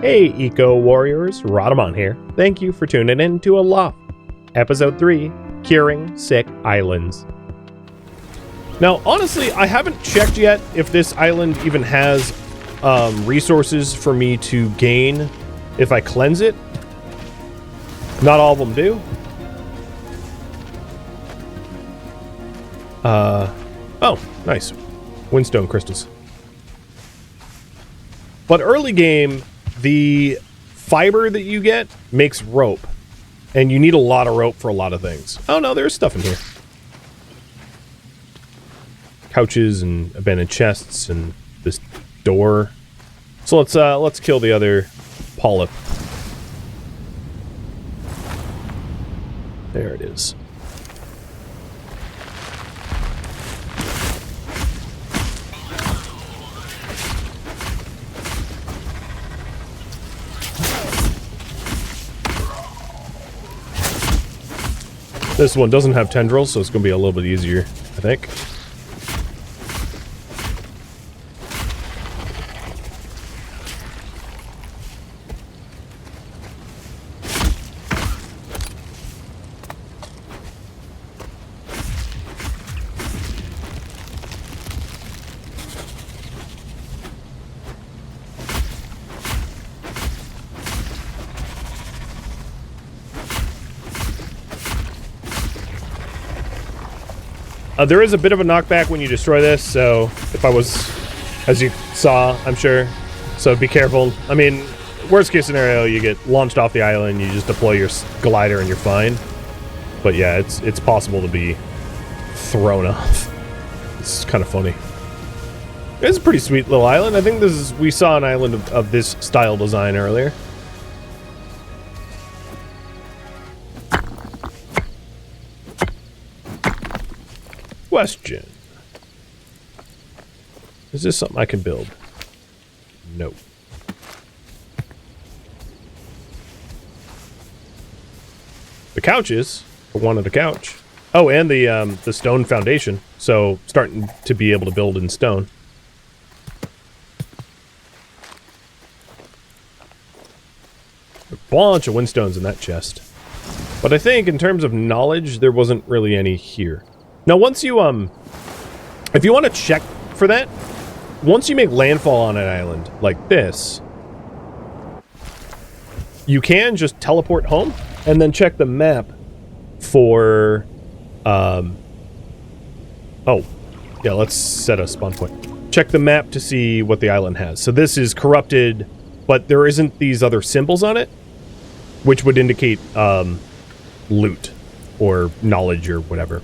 Hey Eco Warriors, Rhadamant here. Thank you for tuning in to Aloft, Episode 3, Curing Sick Islands. Now, honestly, I haven't checked yet if this island even has resources for me to gain if I cleanse it. Not all of them do. Oh, nice. Windstone crystals. But early game, the fiber that you get makes rope. And you need a lot of rope for a lot of things. Oh no, there's stuff in here. Couches and abandoned chests and this door. So let's kill the other polyp. There it is. This one doesn't have tendrils, so it's going to be a little bit easier, I think. There is a bit of a knockback when you destroy this, so if I was, as you saw, I'm sure, so be careful. I mean, worst case scenario, you get launched off the island, you just deploy your glider and you're fine. But yeah, it's possible to be thrown off. It's kind of funny. It's a pretty sweet little island. I think we saw an island of this style design earlier. Question. Is this something I can build? No. The couches. I wanted a couch. Oh, and the stone foundation. So starting to be able to build in stone. A bunch of windstones in that chest. But I think in terms of knowledge, there wasn't really any here. Now, once you, if you want to check for that, once you make landfall on an island like this, you can just teleport home and then check the map for, oh, yeah, let's set a spawn point. Check the map to see what the island has. So this is corrupted, but there isn't these other symbols on it, which would indicate, loot or knowledge or whatever.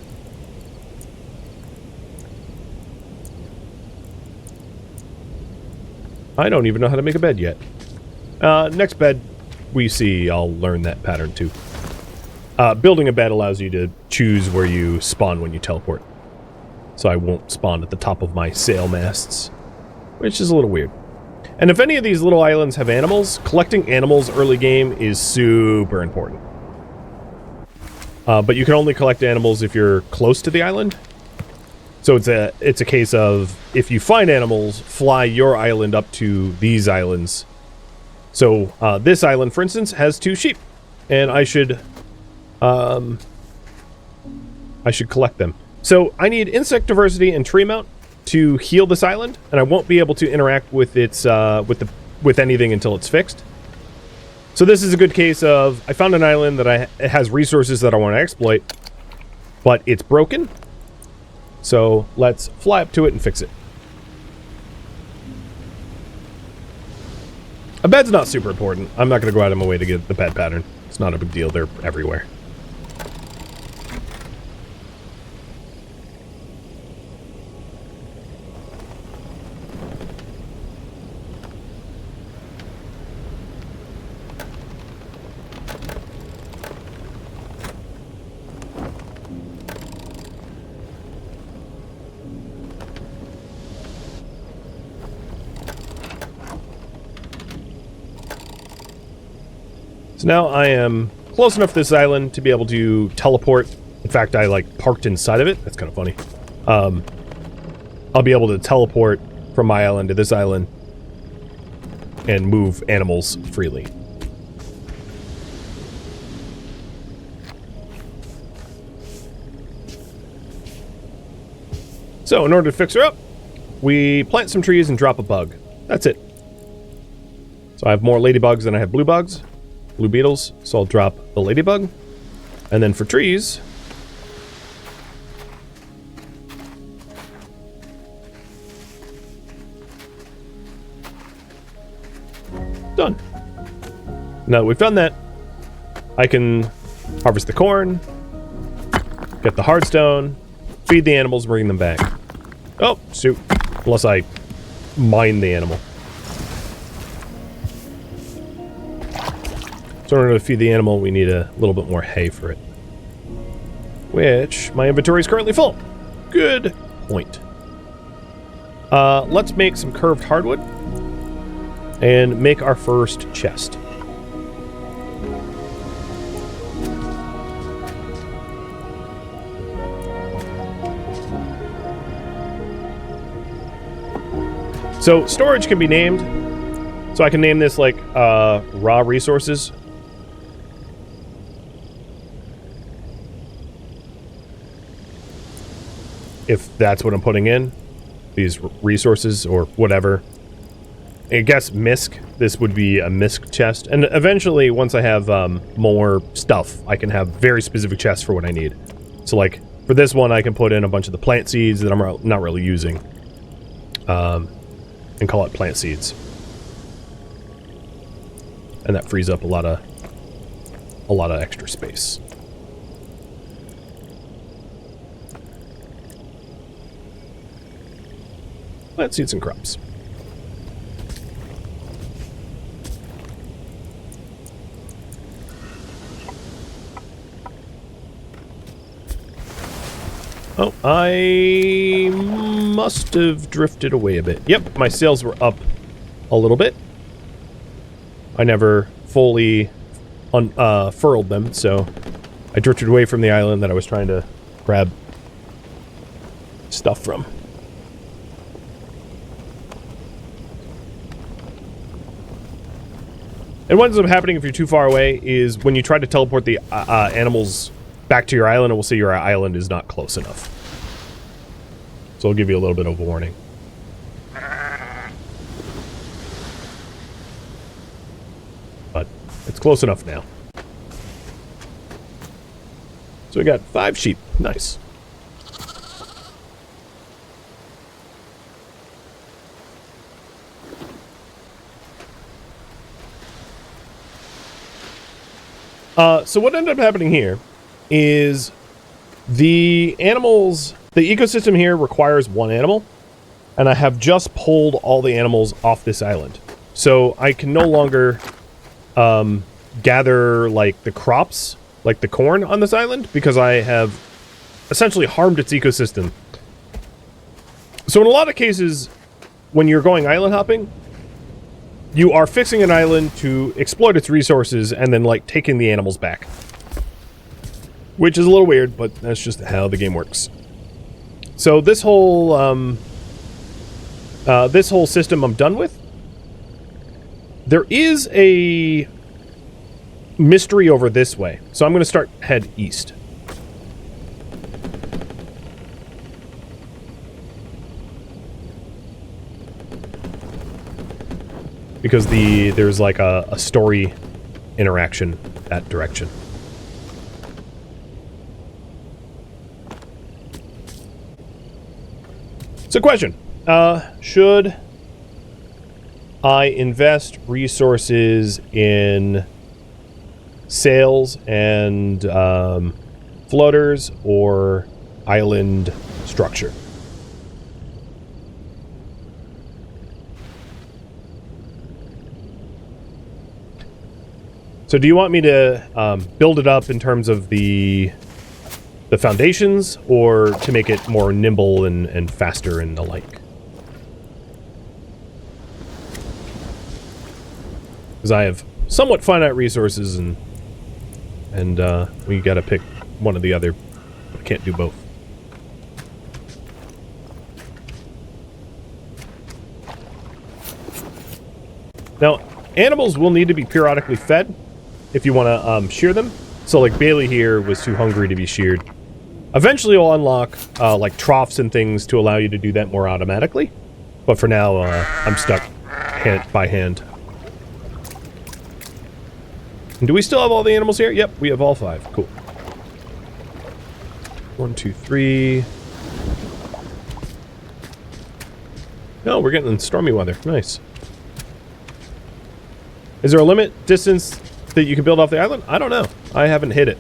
I don't even know how to make a bed yet. Next bed we see, I'll learn that pattern too. Building a bed allows you to choose where you spawn when you teleport. So I won't spawn at the top of my sail masts, which is a little weird. And if any of these little islands have animals, collecting animals early game is super important. But you can only collect animals if you're close to the island. So it's a case of, if you find animals, fly your island up to these islands. So this island, for instance, has 2 sheep, and I should collect them. So I need insect diversity and tree mount to heal this island, and I won't be able to interact with its with anything until it's fixed. So this is a good case of, I found an island that it has resources that I want to exploit, but it's broken. So let's fly up to it and fix it. A bed's not super important. I'm not going to go out of my way to get the bed pattern. It's not a big deal. They're everywhere. So now I am close enough to this island to be able to teleport. In fact, I like parked inside of it. That's kind of funny. I'll be able to teleport from my island to this island and move animals freely. So in order to fix her up, we plant some trees and drop a bug. That's it. So I have more ladybugs than I have blue bugs, blue beetles, so I'll drop the ladybug. And then for trees, done. Now that we've done that, I can harvest the corn, get the hardstone, feed the animals, bring them back. Oh, shoot. Unless I mine the animal. So in order to feed the animal, we need a little bit more hay for it. Which, my inventory is currently full. Good point. Let's make some curved hardwood and make our first chest. So storage can be named. So I can name this like raw resources. If that's what I'm putting in, these resources or whatever. I guess misc, this would be a misc chest. And eventually, once I have more stuff, I can have very specific chests for what I need. So like, for this one, I can put in a bunch of the plant seeds that I'm not really using. And call it plant seeds. And that frees up a lot of extra space. Plant seeds and crops. Oh, I must have drifted away a bit. Yep, my sails were up a little bit. I never fully furled them, so I drifted away from the island that I was trying to grab stuff from. And what ends up happening if you're too far away is when you try to teleport the animals back to your island, it will say your island is not close enough. So I'll give you a little bit of a warning. But it's close enough now. So we got 5 sheep. Nice. So what ended up happening here is the animals, the ecosystem here requires one animal, and I have just pulled all the animals off this island. So I can no longer gather like the crops, like the corn on this island, because I have essentially harmed its ecosystem. So in a lot of cases, when you're going island hopping, you are fixing an island to exploit its resources and then, like, taking the animals back. Which is a little weird, but that's just how the game works. So this whole system I'm done with. There is a mystery over this way. So I'm going to head east. Because there's like a story interaction that direction. So question, should I invest resources in sails and floaters or island structure? So do you want me to build it up in terms of the foundations, or to make it more nimble and faster and the like? Because I have somewhat finite resources, and we gotta pick one or the other. I can't do both. Now, animals will need to be periodically fed if you want to shear them. So, like, Bailey here was too hungry to be sheared. Eventually, you'll unlock, like, troughs and things to allow you to do that more automatically. But for now, I'm stuck by hand. And do we still have all the animals here? Yep, we have all 5. Cool. 1, 2, 3. No, we're getting stormy weather. Nice. Is there a limit distance that you can build off the island? I don't know. I haven't hit it.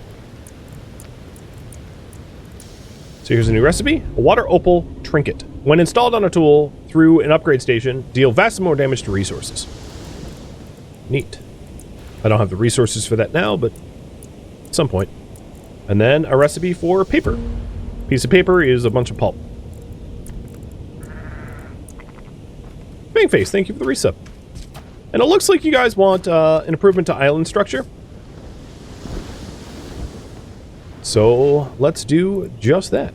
So here's a new recipe. A water opal trinket. When installed on a tool through an upgrade station, deal vastly more damage to resources. Neat. I don't have the resources for that now, but at some point. And then a recipe for paper. Piece of paper is a bunch of pulp. Bangface, thank you for the resub. And it looks like you guys want an improvement to island structure. So let's do just that.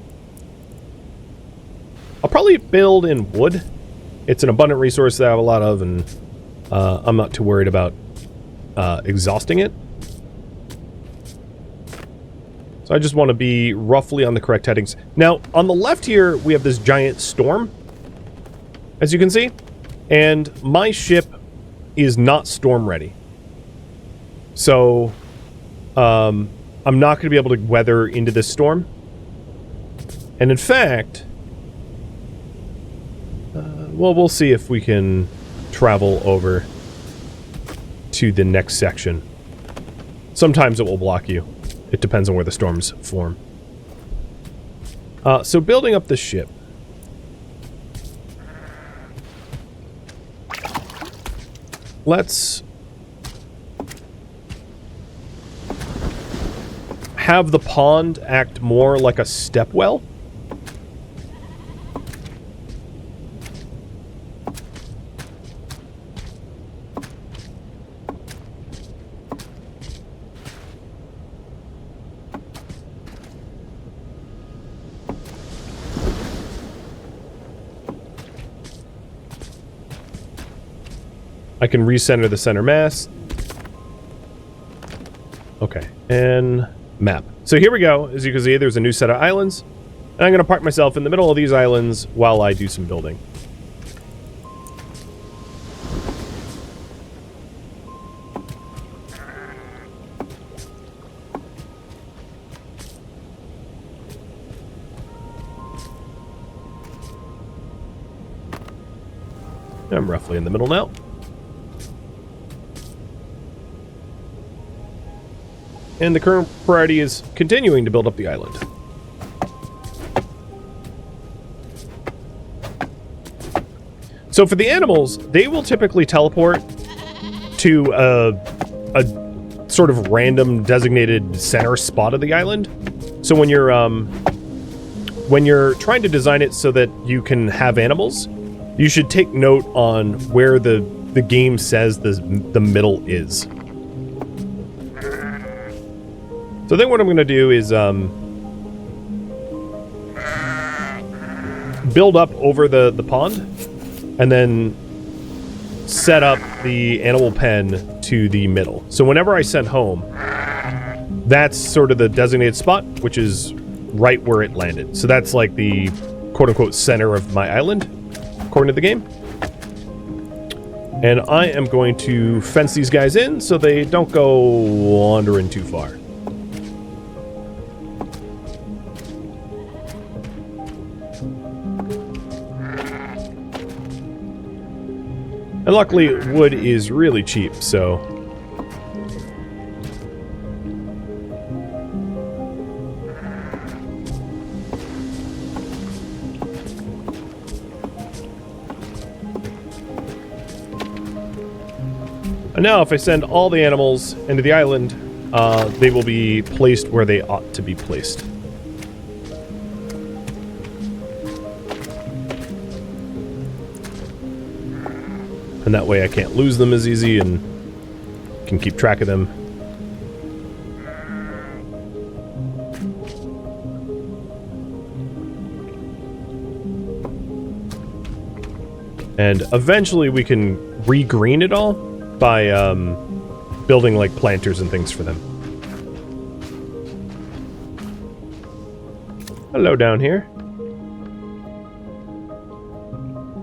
I'll probably build in wood. It's an abundant resource that I have a lot of, and I'm not too worried about exhausting it. So I just want to be roughly on the correct headings. Now, on the left here, we have this giant storm, as you can see. And my ship is not storm ready. So, I'm not going to be able to weather into this storm. And in fact, well, we'll see if we can travel over to the next section. Sometimes it will block you. It depends on where the storms form. So building up the ship. Let's have the pond act more like a stepwell. I can recenter the center mass. Okay, and map. So here we go. As you can see, there's a new set of islands. And I'm going to park myself in the middle of these islands while I do some building. I'm roughly in the middle now. And the current priority is continuing to build up the island. So for the animals, they will typically teleport to a sort of random designated center spot of the island. So when you're trying to design it so that you can have animals, you should take note on where the game says the middle is. So then what I'm going to do is build up over the pond and then set up the animal pen to the middle. So whenever I send home, that's sort of the designated spot, which is right where it landed. So that's like the quote-unquote center of my island, according to the game. And I am going to fence these guys in so they don't go wandering too far. And luckily, wood is really cheap, so... And now, if I send all the animals into the island, they will be placed where they ought to be placed. And that way I can't lose them as easy and can keep track of them. And eventually we can re-green it all. by building like planters and things for them. Hello down here.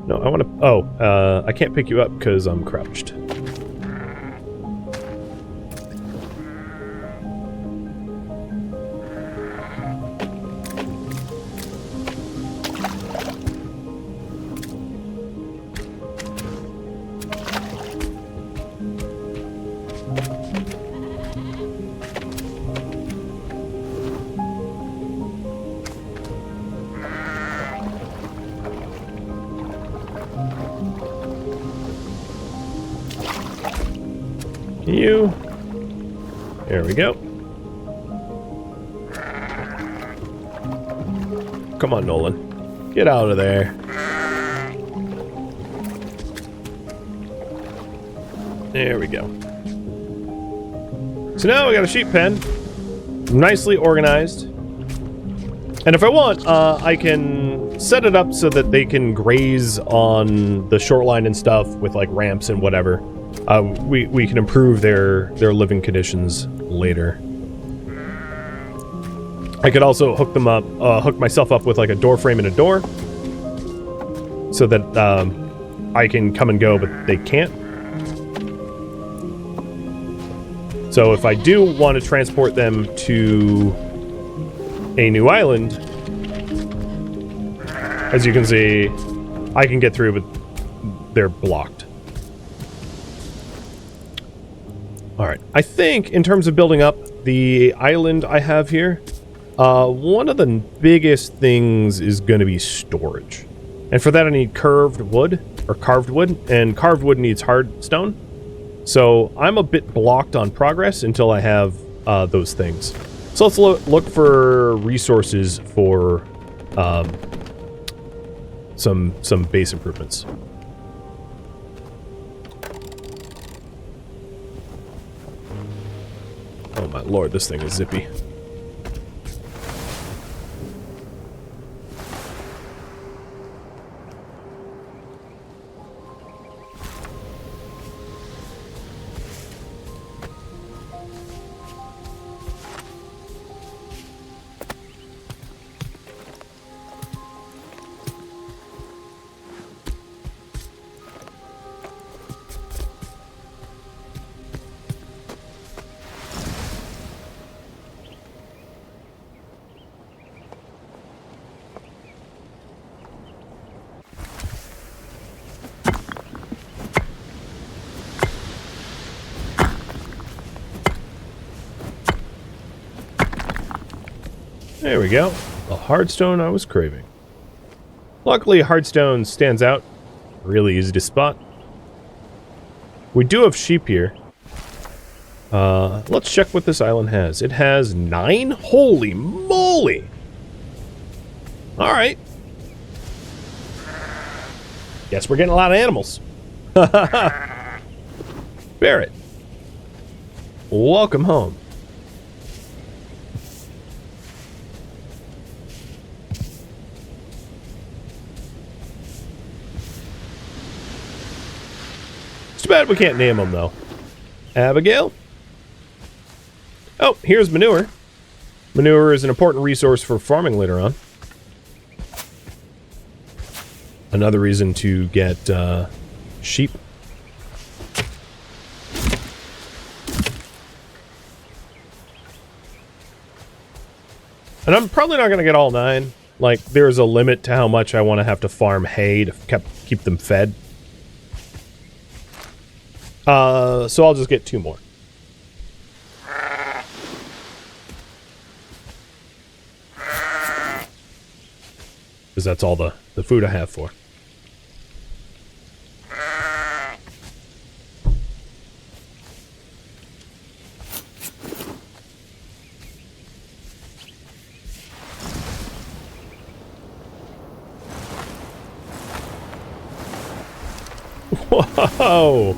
No, I want to... Oh, I can't pick you up because I'm crouched. You. There we go. Come on, Nolan. Get out of there. There we go. So now we got a sheep pen. Nicely organized. And if I want, I can set it up so that they can graze on the shoreline and stuff with like ramps and whatever. We can improve their living conditions later. I could also hook them up, hook myself up with like a door frame and a door, so that I can come and go, but they can't. So if I do want to transport them to a new island, as you can see, I can get through, but they're blocked. Alright, I think in terms of building up the island I have here, one of the biggest things is going to be storage. And for that I need curved wood, or carved wood, and carved wood needs hard stone. So I'm a bit blocked on progress until I have those things. So let's look for resources for some base improvements. Oh my lord, this thing is zippy. There we go. The hardstone I was craving. Luckily, hardstone stands out. Really easy to spot. We do have sheep here. Let's check what this island has. It has 9? Holy moly! Alright. Guess we're getting a lot of animals. Barrett. Welcome home. Too bad we can't name them, though. Abigail? Oh, here's manure. Manure is an important resource for farming later on. Another reason to get sheep. And I'm probably not going to get all 9. Like, there's a limit to how much I want to have to farm hay to keep them fed. So I'll just get 2 more. Because that's all the food I have for. Whoa!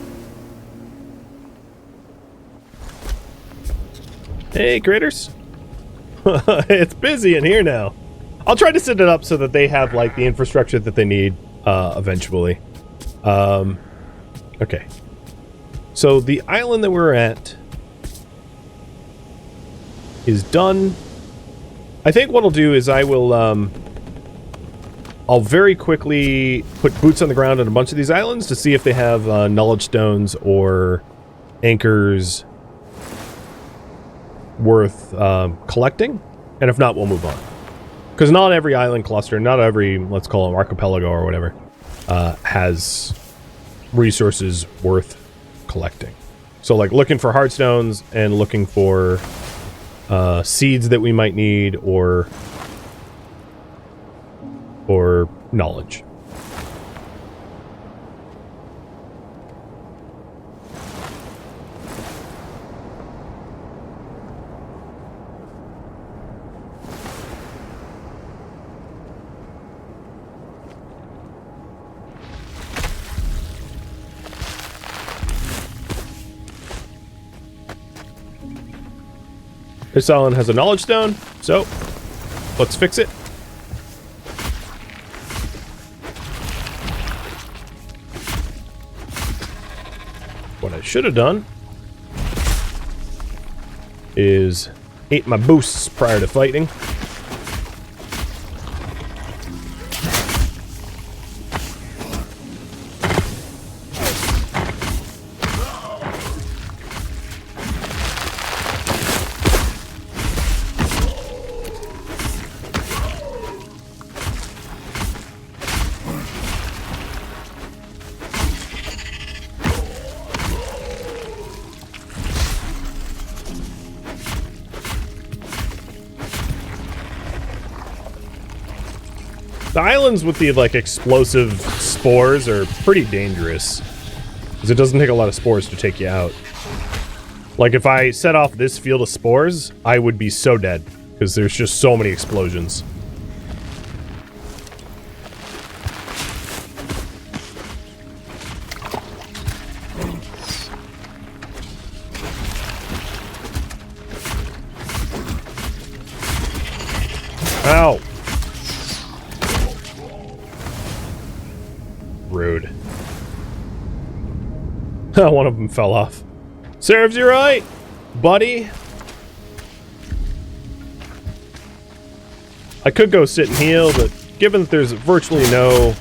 Hey, critters. It's busy in here now. I'll try to set it up so that they have, like, the infrastructure that they need, eventually. Okay. So the island that we're at is done. I think what I'll do is I'll very quickly put boots on the ground on a bunch of these islands to see if they have knowledge stones or anchors worth collecting. And if not, we'll move on. Because not every island cluster, not every, let's call them archipelago or whatever, has resources worth collecting. So like looking for hardstones and looking for seeds that we might need or knowledge. This island has a knowledge stone, so let's fix it. What I should have done is ate my boosts prior to fighting. The islands with the, like, explosive spores are pretty dangerous. Because it doesn't take a lot of spores to take you out. Like, if I set off this field of spores, I would be so dead. Because there's just so many explosions. Ow! Rude. One of them fell off. Serves you right, buddy. I could go sit and heal, but given that there's virtually no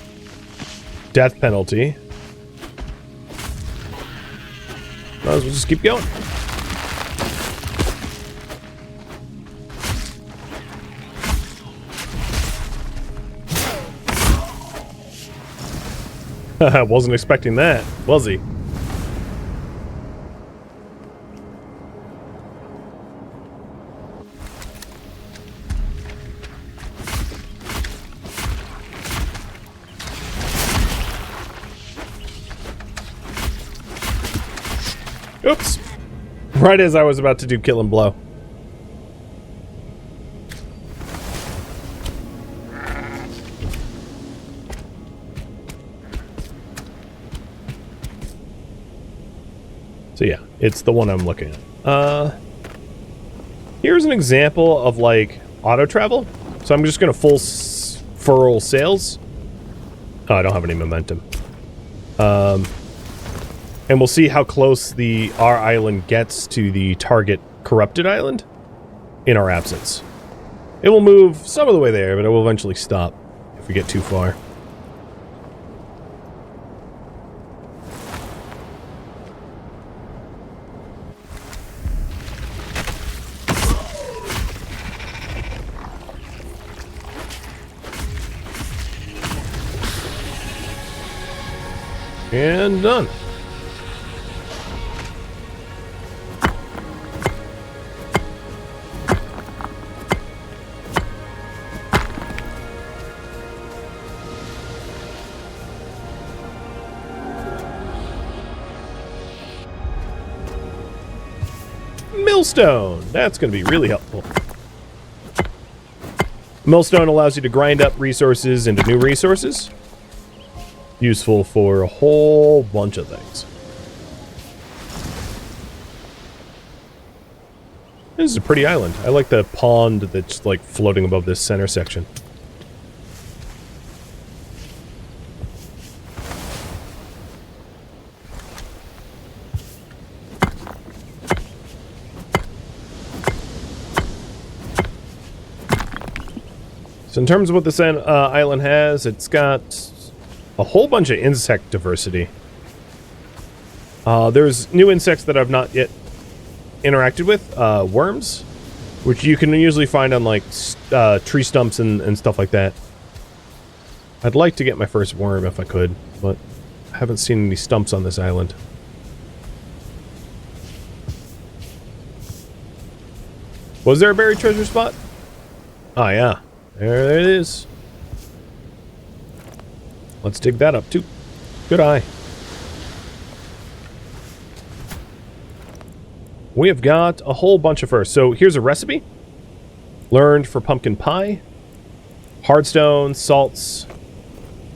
death penalty, might as well just keep going. I wasn't expecting that, was he? Oops. Right as I was about to do kill and blow. So yeah, it's the one I'm looking at. Here's an example of like auto travel. So I'm just gonna full furl sails. Oh, I don't have any momentum. And we'll see how close our island gets to the target corrupted island in our absence. It will move some of the way there, but it will eventually stop if we get too far. And done. Millstone! That's going to be really helpful. Millstone allows you to grind up resources into new resources. Useful for a whole bunch of things. This is a pretty island. I like the pond that's like floating above this center section. So in terms of what this island has, it's got a whole bunch of insect diversity. There's new insects that I've not yet interacted with. Worms, which you can usually find on like tree stumps and stuff like that. I'd like to get my first worm if I could, but I haven't seen any stumps on this island. Was there a buried treasure spot? Oh yeah, there it is. Let's dig that up too. Good eye. We have got a whole bunch of firsts. So here's a recipe. Learned for pumpkin pie, hardstone, salts,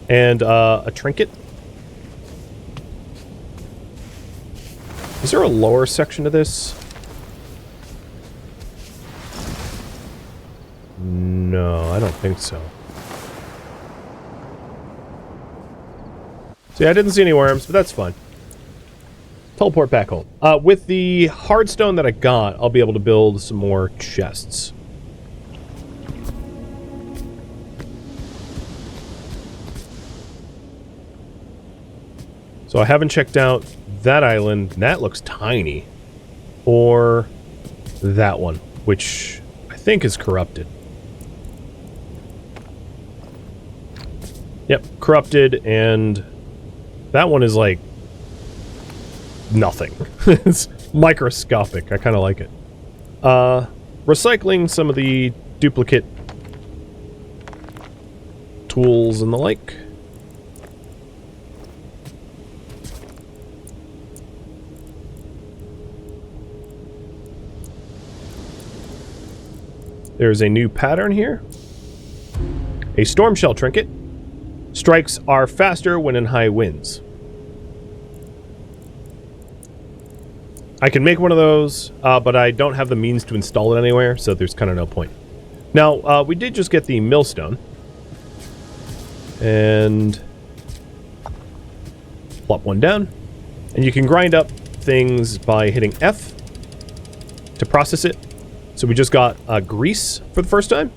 and a trinket. Is there a lower section to this? No, I don't think so. See, I didn't see any worms, but that's fine. Teleport back home. With the hardstone that I got, I'll be able to build some more chests. So I haven't checked out that island. That looks tiny. Or that one, which I think is corrupted. Yep, corrupted, and that one is like nothing. It's microscopic. I kind of like it. Recycling some of the duplicate tools and the like. There's a new pattern here. A storm shell trinket. Strikes are faster when in high winds. I can make one of those, but I don't have the means to install it anywhere, so there's kind of no point. Now, we did just get the Millstone. And plop one down. And you can grind up things by hitting F to process it. So we just got grease for the first time.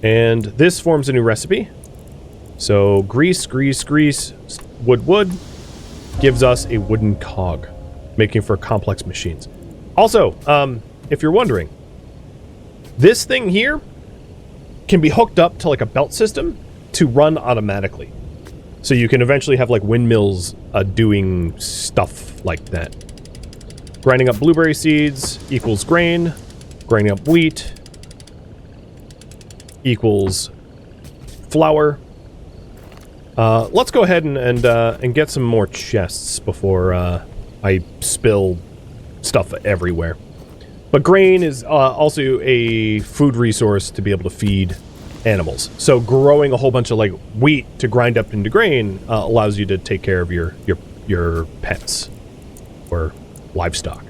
And this forms a new recipe. So grease, grease, grease, wood, wood gives us a wooden cog, making for complex machines. Also, if you're wondering, this thing here can be hooked up to like a belt system to run automatically. So you can eventually have like windmills doing stuff like that. Grinding up blueberry seeds equals grain. Grinding up wheat equals flour. Let's go ahead and get some more chests before I spill stuff everywhere. But grain is also a food resource to be able to feed animals. So growing a whole bunch of like wheat to grind up into grain allows you to take care of your pets or livestock.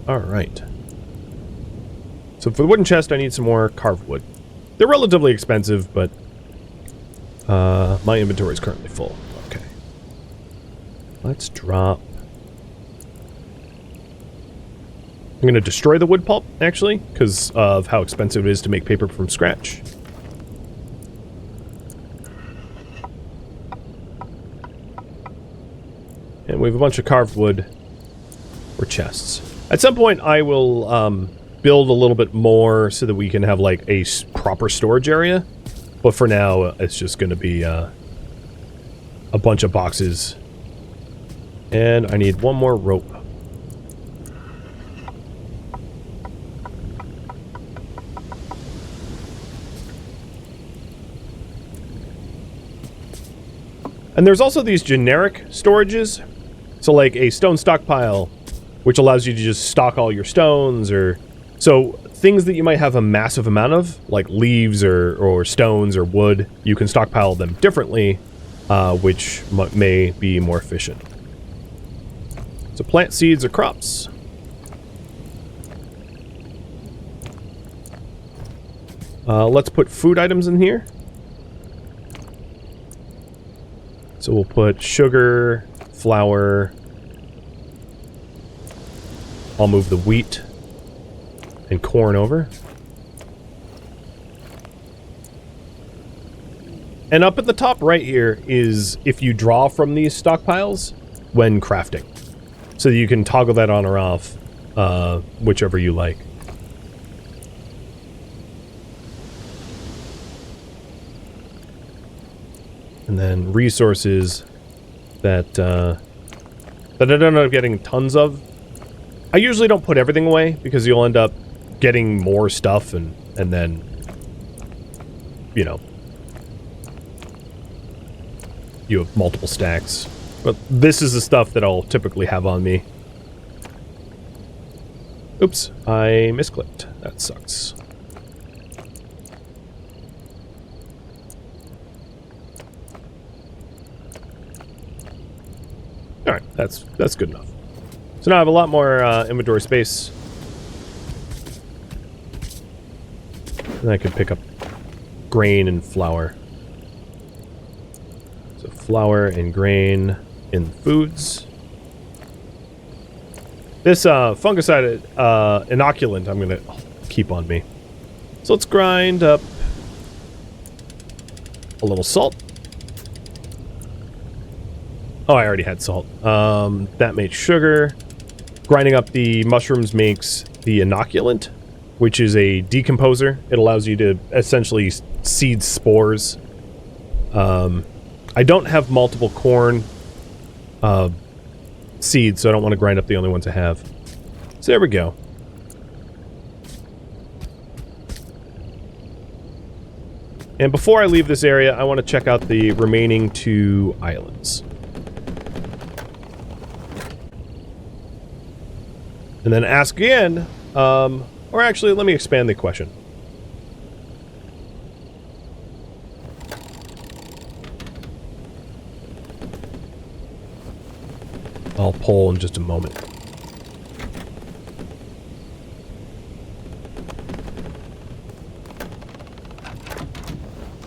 All right. So for the wooden chest, I need some more carved wood. They're relatively expensive, but my inventory is currently full. Okay. Let's drop. I'm going to destroy the wood pulp, actually, because of how expensive it is to make paper from scratch. And we have a bunch of carved wood for chests. At some point, I will build a little bit more so that we can have like a proper storage area. But for now, it's just going to be a bunch of boxes. And I need one more rope. And there's also these generic storages. So like a stone stockpile, which allows you to just stock all your stones, or so things that you might have a massive amount of, like leaves or stones or wood, you can stockpile them differently, which may be more efficient. So plant seeds or crops. Let's put food items in here. So we'll put sugar, flour. I'll move the wheat. and corn over. And up at the top right here is if you draw from these stockpiles when crafting. So you can toggle that on or off, whichever you like. And then resources that I don't end up getting tons of. I usually don't put everything away because you'll end up getting more stuff and then, you know, you have multiple stacks. But this is the stuff that I'll typically have on me. Oops, I misclicked. That sucks. Alright, that's good enough. So now I have a lot more inventory space. And I can pick up grain and flour. So flour and grain in foods. This fungicide inoculant I'm going to keep on me. So let's grind up a little salt. Oh, I already had salt. That made sugar. Grinding up the mushrooms makes the inoculant, which is a decomposer. It allows you to essentially seed spores. I don't have multiple corn seeds, so I don't want to grind up the only ones I have. So there we go. And before I leave this area, I want to check out the remaining 2 islands. And then ask again, or actually, let me expand the question. I'll poll in just a moment.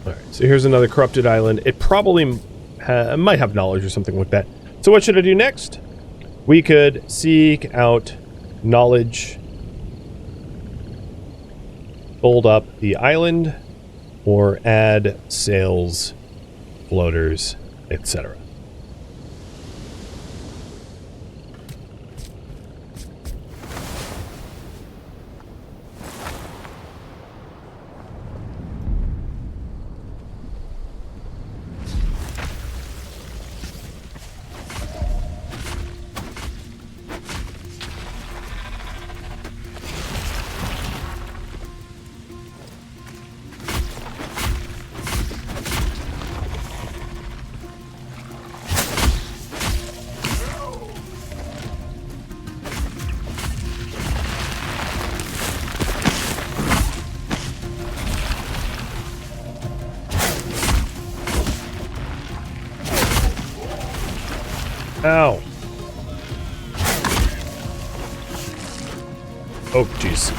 Alright, so here's another corrupted island. It probably might have knowledge or something like that. So what should I do next? We could seek out knowledge, fold up the island, or add sails, floaters, etc. Ow. Oh, jeez.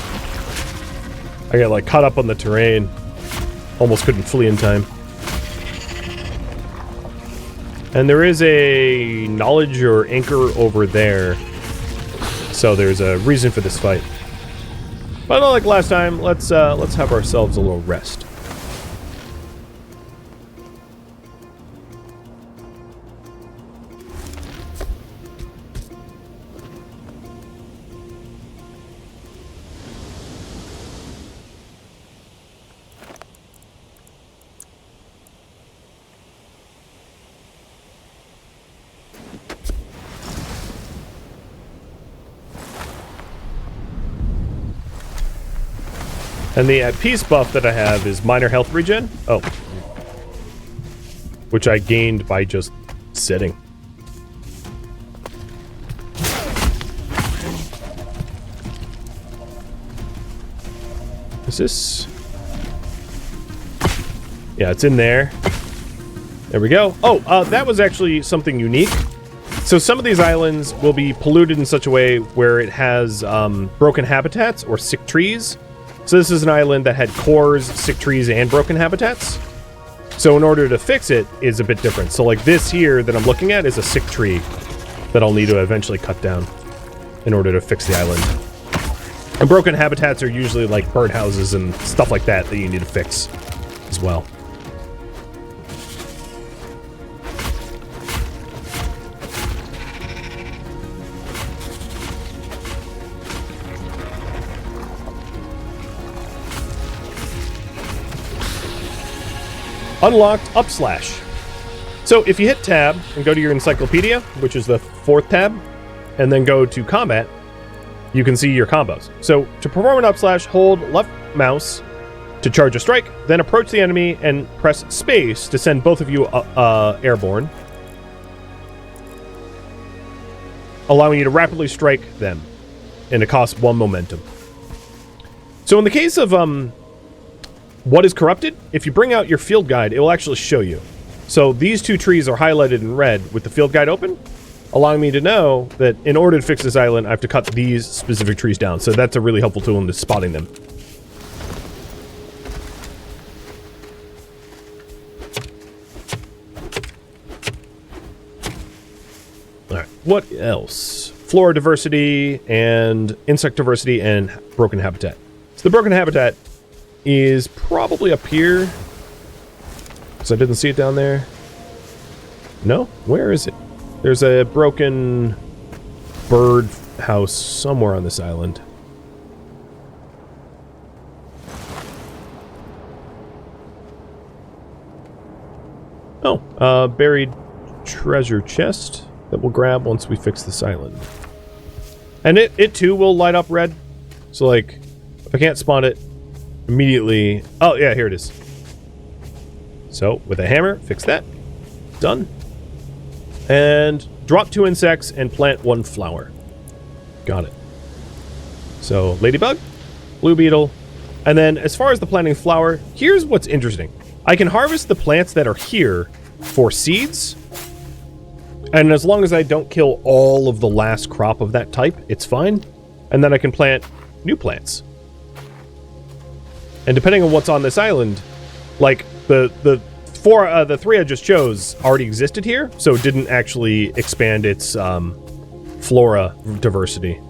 I got, like, caught up on the terrain. Almost couldn't flee in time. And there is a knowledge or anchor over there. So there's a reason for this fight. But not like last time, let's have ourselves a little rest. And the peace buff that I have is minor health regen. Oh. Which I gained by just sitting. Is this? Yeah, it's in there. There we go. Oh, that was actually something unique. So some of these islands will be polluted in such a way where it has broken habitats or sick trees. So this is an island that had cores, sick trees, and broken habitats. So in order to fix it is a bit different. So like this here that I'm looking at is a sick tree that I'll need to eventually cut down in order to fix the island. And broken habitats are usually like birdhouses and stuff like that that you need to fix as well. Unlocked upslash. So if you hit tab and go to your encyclopedia, which is the 4th tab, and then go to combat, you can see your combos. So to perform an upslash, hold left mouse to charge a strike, then approach the enemy and press space to send both of you airborne, allowing you to rapidly strike them, and it costs 1 momentum. So in the case of what is corrupted, if you bring out your field guide, it will actually show you. So these 2 trees are highlighted in red with the field guide open, allowing me to know that in order to fix this island, I have to cut these specific trees down. So that's a really helpful tool in spotting them. All right, what else? Flora diversity and insect diversity and broken habitat. So the broken habitat is probably up here, because I didn't see it down there. No? Where is it? There's a broken bird house somewhere on this island. Oh, buried treasure chest that we'll grab once we fix this island. And it too will light up red. So like, if I can't spawn it immediately... Oh, yeah, here it is. So, with a hammer, fix that. Done. And drop 2 insects and plant 1 flower. Got it. So, ladybug, blue beetle, and then as far as the planting flower, here's what's interesting. I can harvest the plants that are here for seeds, and as long as I don't kill all of the last crop of that type, it's fine. And then I can plant new plants. And depending on what's on this island, like the 3 I just chose already existed here, so it didn't actually expand its flora diversity.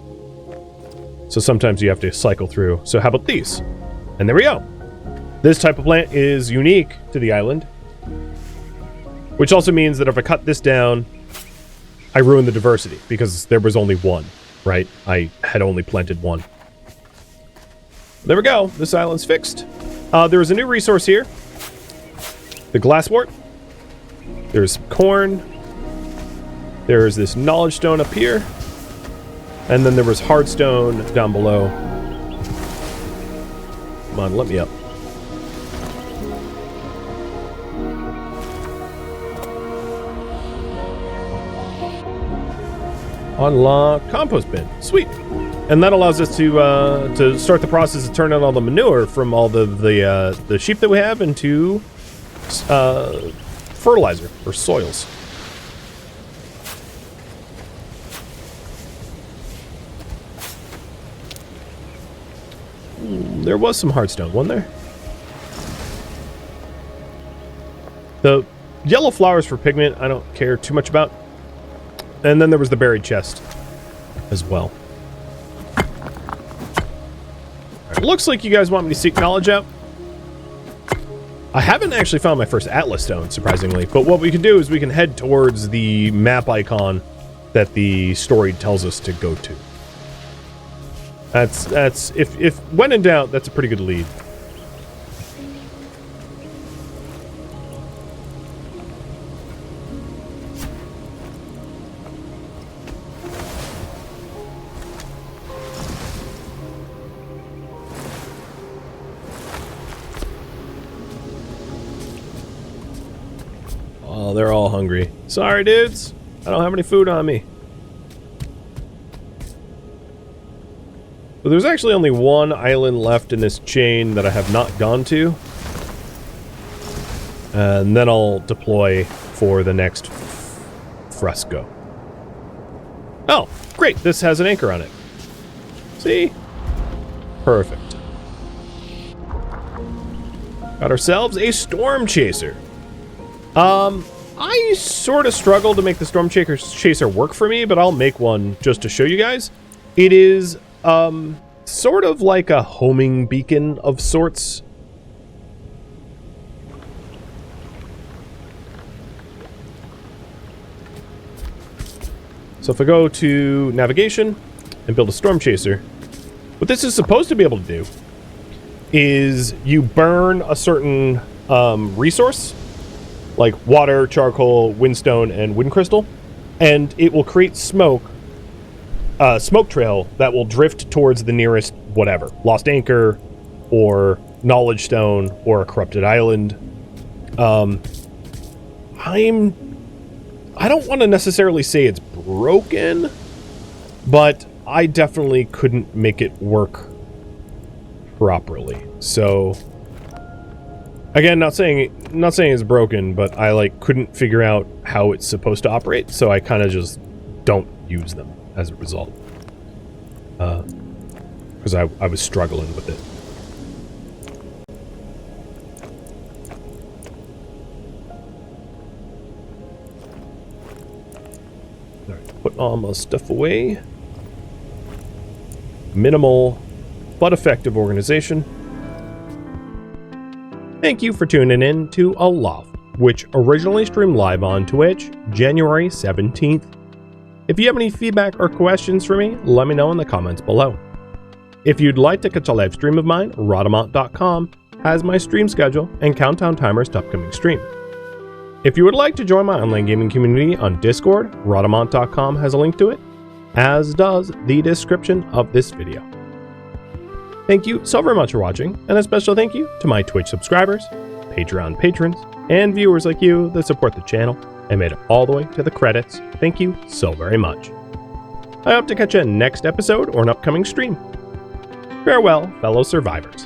So sometimes you have to cycle through. So how about these? And there we go. This type of plant is unique to the island, which also means that if I cut this down, I ruin the diversity because there was only 1, right? I had only planted 1. There we go. This island's fixed. There is a new resource here. The glasswort. There's corn. There's this knowledge stone up here. And then there was hardstone down below. Come on, let me up. Unlock compost bin. Sweet. And that allows us to start the process of turning all the manure from all the sheep that we have into fertilizer or soils. There was some hardstone, wasn't there? The yellow flowers for pigment, I don't care too much about. And then there was the buried chest as well. Looks like you guys want me to seek knowledge out. I haven't actually found my first Atlas stone, surprisingly. But what we can do is we can head towards the map icon that the story tells us to go to. That's if when in doubt, that's a pretty good lead. Oh, they're all hungry. Sorry, dudes. I don't have any food on me. So there's actually only 1 island left in this chain that I have not gone to. And then I'll deploy for the next fresco. Oh, great. This has an anchor on it. See? Perfect. Got ourselves a storm chaser. I sort of struggle to make the storm chaser work for me, but I'll make one just to show you guys. It is, sort of like a homing beacon of sorts. So if I go to navigation and build a storm chaser, what this is supposed to be able to do is you burn a certain resource, like water, charcoal, windstone, and wind crystal, and it will create smoke trail that will drift towards the nearest whatever, lost anchor, or knowledge stone, or a corrupted island. I don't want to necessarily say it's broken, but I definitely couldn't make it work properly. So again, not saying it's broken, but I couldn't figure out how it's supposed to operate, so I kind of just don't use them as a result. Because I was struggling with it. Alright, put all my stuff away. Minimal but effective organization. Thank you for tuning in to Aloft, which originally streamed live on Twitch January 17th. If you have any feedback or questions for me, let me know in the comments below. If you'd like to catch a live stream of mine, Rhadamant.com has my stream schedule and countdown timers to upcoming streams. If you would like to join my online gaming community on Discord, Rhadamant.com has a link to it, as does the description of this video. Thank you so very much for watching, and a special thank you to my Twitch subscribers, Patreon patrons, and viewers like you that support the channel and made it all the way to the credits. Thank you so very much. I hope to catch you next episode or an upcoming stream. Farewell, fellow survivors.